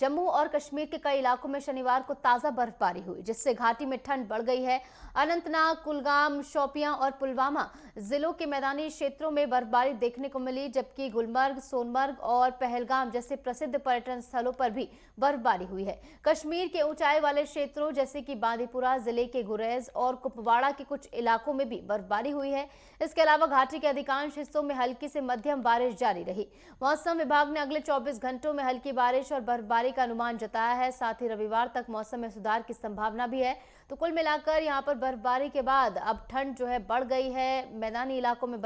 जम्मू और कश्मीर के कई इलाकों में शनिवार को ताजा बर्फबारी हुई, जिससे घाटी में ठंड बढ़ गई है। अनंतनाग, कुलगाम, शोपियां और पुलवामा जिलों के मैदानी क्षेत्रों में बर्फबारी देखने को मिली, जबकि गुलमर्ग, सोनमर्ग और पहलगाम जैसे प्रसिद्ध पर्यटन स्थलों पर भी बर्फबारी हुई है। कश्मीर के ऊंचाई वाले क्षेत्रों जैसे कि बांदीपुरा जिले के गुरेज और कुपवाड़ा के कुछ इलाकों में भी बर्फबारी हुई है। इसके अलावा घाटी के अधिकांश हिस्सों में हल्की से मध्यम बारिश जारी रही। मौसम विभाग ने अगले 24 घंटों में हल्की बारिश और बर्फबारी का अनुमान जताया है। साथ ही रविवार तक मौसम में सुधार की संभावना भी है। तो कुल मिलाकर यहां पर बर्फबारी के बाद अब ठंड जो है बढ़ गई है। मैदानी इलाकों में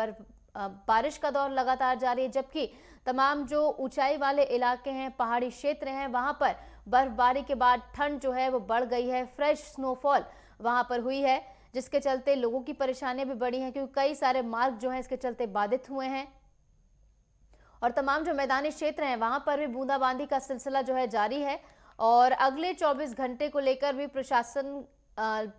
बारिश का दौर लगातार जारी है, जबकि तमाम जो ऊंचाई वाले इलाके हैं, पहाड़ी क्षेत्र हैं, वहां पर बर्फबारी के बाद ठंड जो है वो बढ़ गई है। फ्रेश स्नोफॉल वहां पर हुई है, जिसके चलते लोगों की परेशानियां भी बढ़ी हैं, क्योंकि कई सारे मार्ग जो हैं इसके चलते बाधित हुए हैं। और तमाम जो मैदानी क्षेत्र हैं वहां पर भी बूंदाबांदी का सिलसिला जो है जारी है। और अगले 24 घंटे को लेकर भी प्रशासन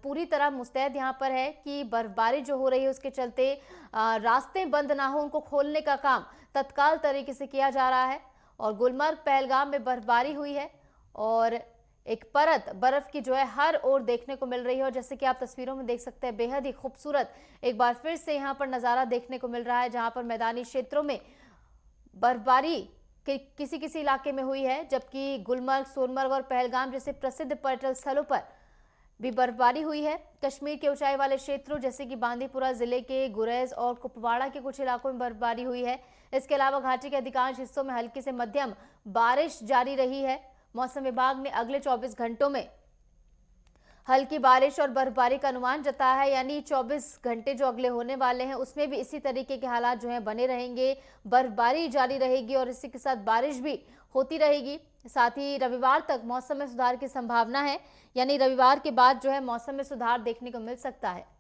पूरी तरह मुस्तैद यहां पर है कि बर्फबारी जो हो रही है उसके चलते रास्ते बंद ना हो, उनको खोलने का काम तत्काल तरीके से किया जा रहा है। और गुलमर्ग, पहलगाम में बर्फबारी हुई है और एक परत बर्फ की जो है हर ओर देखने को मिल रही है। और जैसे कि आप तस्वीरों में देख सकते हैं, बेहद ही खूबसूरत एक बार फिर से यहाँ पर नजारा देखने को मिल रहा है, जहां पर मैदानी क्षेत्रों में बर्फबारी किसी किसी इलाके में हुई है, जबकि गुलमर्ग, सोनमर्ग और पहलगाम जैसे प्रसिद्ध पर्यटन स्थलों पर भी बर्फबारी हुई है। कश्मीर के ऊंचाई वाले क्षेत्रों जैसे कि बांदीपुरा जिले के गुरेज और कुपवाड़ा के कुछ इलाकों में बर्फबारी हुई है। इसके अलावा घाटी के अधिकांश हिस्सों में हल्की से मध्यम बारिश जारी रही है। मौसम विभाग ने अगले 24 घंटों में हल्की बारिश और बर्फबारी का अनुमान जताया है, यानी 24 घंटे जो अगले होने वाले हैं उसमें भी इसी तरीके के हालात जो हैं बने रहेंगे। बर्फबारी जारी रहेगी और इसी के साथ बारिश भी होती रहेगी। साथ ही रविवार तक मौसम में सुधार की संभावना है, यानी रविवार के बाद जो है मौसम में सुधार देखने को मिल सकता है।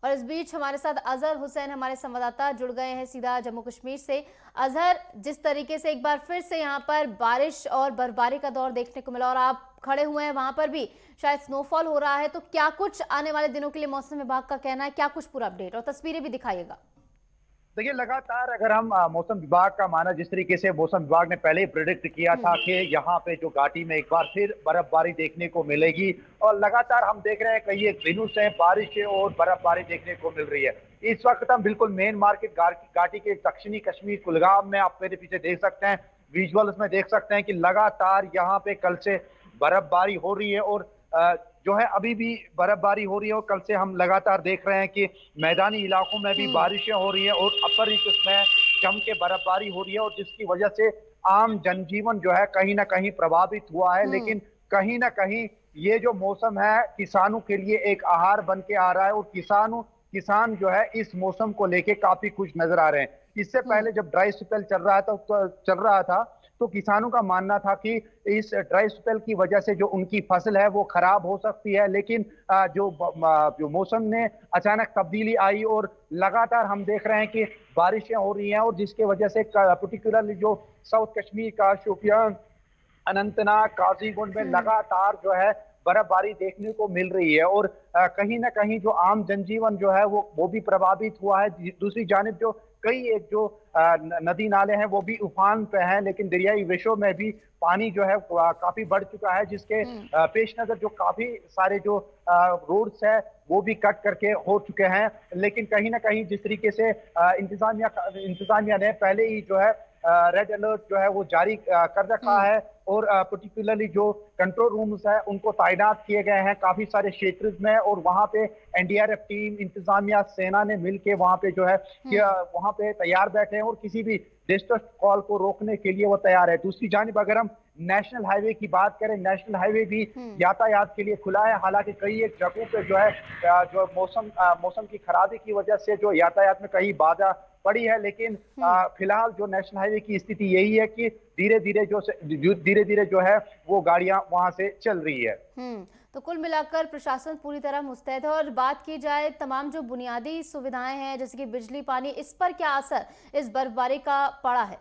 और इस बीच हमारे साथ अजहर हुसैन, हमारे संवाददाता, जुड़ गए हैं सीधा जम्मू कश्मीर से। अजहर, जिस तरीके से एक बार फिर से यहाँ पर बारिश और बर्फबारी का दौर देखने को मिला और आप खड़े हुए हैं, वहां पर भी शायद स्नोफॉल हो रहा है, तो क्या कुछ आने वाले दिनों के लिए मौसम विभाग का कहना है, क्या कुछ पूरा अपडेट और तस्वीरें भी दिखाइएगा। देखिए, लगातार अगर हम मौसम विभाग का माना, जिस तरीके से मौसम विभाग ने पहले ही प्रिडिक्ट किया था कि यहाँ पे जो घाटी में एक बार फिर बर्फबारी देखने को मिलेगी, और लगातार हम देख रहे हैं कई एक दिनों से बारिश और बर्फबारी देखने को मिल रही है। इस वक्त हम बिल्कुल मेन मार्केट घाटी के दक्षिणी कश्मीर कुलगाम में, आप मेरे पीछे देख सकते हैं, विजुअल्स में देख सकते हैं कि लगातार यहाँ पे कल से बर्फबारी हो रही है और जो है अभी भी बर्फबारी हो रही है। और कल से हम लगातार देख रहे हैं कि मैदानी इलाकों में भी बारिशें हो रही है और अपर रीच में जम के बर्फबारी हो रही है, और जिसकी वजह से आम जनजीवन जो है कहीं ना कहीं प्रभावित हुआ है। लेकिन कहीं ना कहीं ये जो मौसम है किसानों के लिए एक आहार बन के आ रहा है, और किसान जो है इस मौसम को लेके काफी खुश नजर आ रहे हैं। इससे पहले जब ड्राई स्पेल चल रहा था तो किसानों का मानना था कि इस ड्राई स्पेल की वजह से जो उनकी फसल है वो खराब हो सकती है। लेकिन जो मौसम ने अचानक तब्दीली आई और लगातार हम देख रहे हैं कि बारिशें हो रही हैं, और जिसके वजह से पर्टिकुलरली जो साउथ कश्मीर का शोपियां, अनंतनाग, काजीगुंड में लगातार जो है बर्फबारी देखने को मिल रही है। और कहीं ना कहीं जो आम जनजीवन जो है वो भी प्रभावित हुआ है। दूसरी जानिब जो कई एक जो नदी नाले हैं वो भी उफान पे हैं, लेकिन दरियाई विषयों में भी पानी जो है काफी बढ़ चुका है, जिसके पेश नजर जो काफी सारे जो रोड्स है वो भी कट करके हो चुके हैं। लेकिन कहीं ना कहीं जिस तरीके से इंतजामिया ने पहले ही जो है रेड अलर्ट जो है वो जारी कर रखा है, और पर्टिकुलरली जो कंट्रोल रूम्स है उनको तैनात किए गए हैं काफी सारे क्षेत्र में, और वहां पे एनडीआरएफ टीम, इंतजामिया, सेना ने मिलके वहां पे जो है वहां पे तैयार बैठे हैं और किसी भी डिस्ट्रेस कॉल को रोकने के लिए वो तैयार है। दूसरी जानिब अगर हम नेशनल हाईवे की बात करें, नेशनल हाईवे भी यातायात के लिए खुला है। हालांकि कई एक जगहों पे जो है जो मौसम की खराबी की वजह से जो यातायात में कहीं बाधा पड़ी है, लेकिन फिलहाल जो नेशनल हाईवे की स्थिति यही है कि धीरे धीरे जो है वो गाड़ियां वहां से चल रही है। तो कुल मिलाकर प्रशासन पूरी तरह मुस्तैद है। और बात की जाए तमाम जो बुनियादी सुविधाएं हैं जैसे कि बिजली, पानी, इस पर क्या असर इस बर्फबारी का पड़ा है?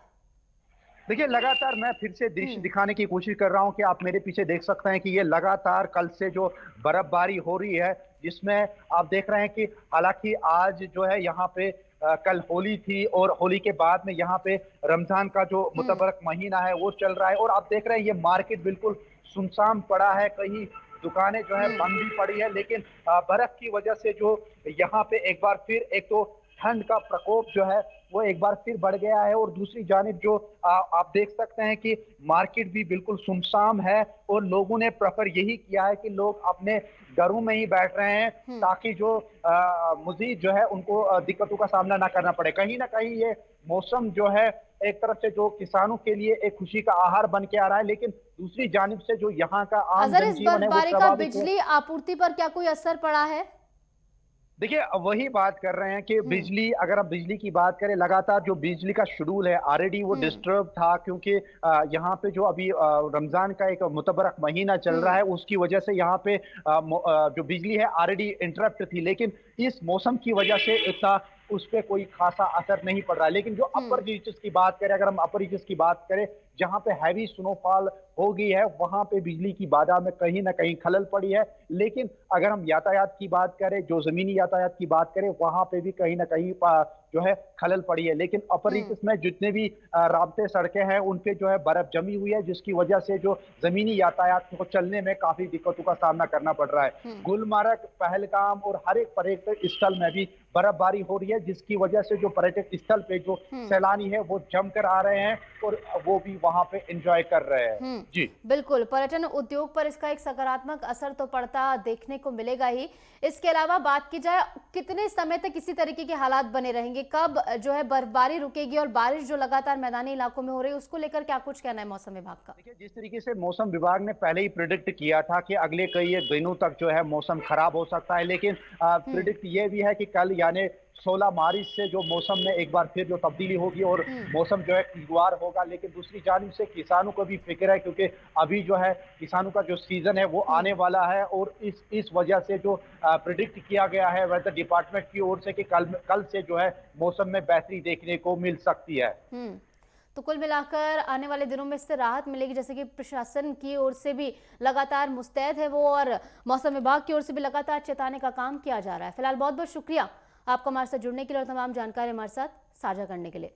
देखिए, लगातार मैं फिर से दृश्य दिखाने की कोशिश कर रहा हूं कि आप मेरे पीछे देख सकते हैं कि ये लगातार कल से जो बर्फबारी हो रही है, जिसमें आप देख रहे हैं कि हालांकि आज जो है यहाँ पे कल होली थी और होली के बाद में यहाँ पे रमजान का जो मुतबरक महीना है वो चल रहा है और आप देख रहे हैं ये मार्केट बिल्कुल सुनसान पड़ा है। कहीं दुकानें जो है बंद भी पड़ी है, लेकिन बर्फ की वजह से जो यहाँ पे एक बार फिर एक तो ठंड का प्रकोप जो है वो एक बार फिर बढ़ गया है और दूसरी जानिब जो आप देख सकते हैं कि मार्केट भी बिल्कुल सुनसान है और लोगों ने प्रेफर यही किया है कि लोग अपने घरों में ही बैठ रहे हैं ताकि जो मजीद जो है उनको दिक्कतों का सामना ना करना पड़े। कहीं ना कहीं ये मौसम जो है एक तरफ से जो किसानों के लिए एक खुशी का आहार बन के आ रहा है, लेकिन दूसरी जानिब से जो यहाँ का आम अगर इस जनजीवन है वो बर्फबारी का प्रभावित है। बिजली आपूर्ति पर क्या कोई असर पड़ा है? देखिए, वही बात कर रहे हैं कि बिजली, अगर आप बिजली की बात करें, लगातार जो बिजली का शेड्यूल है ऑलरेडी वो डिस्टर्ब था, क्योंकि यहाँ पे जो अभी रमजान का एक मुतबरक महीना चल रहा है उसकी वजह से यहाँ पे जो बिजली है ऑलरेडी इंटरप्ट थी, लेकिन इस मौसम की वजह से इतना उस पे कोई खासा असर नहीं पड़ रहा है। लेकिन जो अपर रीचेस की बात करें, अगर हम अपर रीचेस की बात करें जहाँ पे हैवी स्नोफॉल हो गई है वहां पे बिजली की बाधा में कहीं ना कहीं खलल पड़ी है। लेकिन अगर हम यातायात की बात करें, जो जमीनी यातायात की बात करें, वहां पे भी कहीं ना कहीं जो है खलल पड़ी है। लेकिन अपर रीचेस में जितने भी रास्ते सड़कें हैं उन पे जो है बर्फ जमी हुई है, जिसकी वजह से जो जमीनी यातायात को चलने में काफी दिक्कतों का सामना करना पड़ रहा है। गुलमर्ग, पहलगाम और हर एक पर्यटक स्थल में भी बर्फबारी हो रही है, जिसकी वजह से जो पर्यटक स्थल पे जो सैलानी है वो जमकर आ रहे हैं और वो भी वहां पे एंजॉय कर रहे हैं। जी बिल्कुल, पर्यटन उद्योग पर इसका एक सकारात्मक असर तो पड़ता देखने को मिलेगा ही। इसके अलावा बात की जाए कितने समय तक इसी तरीके के हालात बने रहेंगे, कब जो है बर्फबारी रुकेगी और बारिश जो लगातार मैदानी इलाकों में हो रही है उसको लेकर क्या कुछ कहना है मौसम विभाग का? देखिए, जिस तरीके से मौसम विभाग ने पहले ही प्रिडिक्ट किया था कि अगले कई दिनों तक जो है मौसम खराब हो सकता है, लेकिन प्रिडिक्ट ये भी है कि कल यानी 16 मार्च से जो मौसम में एक बार फिर जो तब्दीली होगी और मौसम जो है खुशगवार होगा। लेकिन दूसरी जानिब से किसानों को भी फिक्र है, क्योंकि अभी जो है किसानों का जो सीजन है वो आने वाला है और इस वजह से जो प्रिडिक्ट किया गया है वेदर डिपार्टमेंट की ओर से कि कल से जो है मौसम में बेहतरी देखने को मिल सकती है। तो कुल मिलाकर आने वाले दिनों में इससे राहत मिलेगी, जैसे कि प्रशासन की ओर से भी लगातार मुस्तैद है वो और मौसम विभाग की ओर से भी लगातार चेताने का काम किया जा रहा है। फिलहाल बहुत बहुत शुक्रिया आपका हमारे साथ जुड़ने के लिए और तमाम जानकारी हमारे साथ साझा करने के लिए।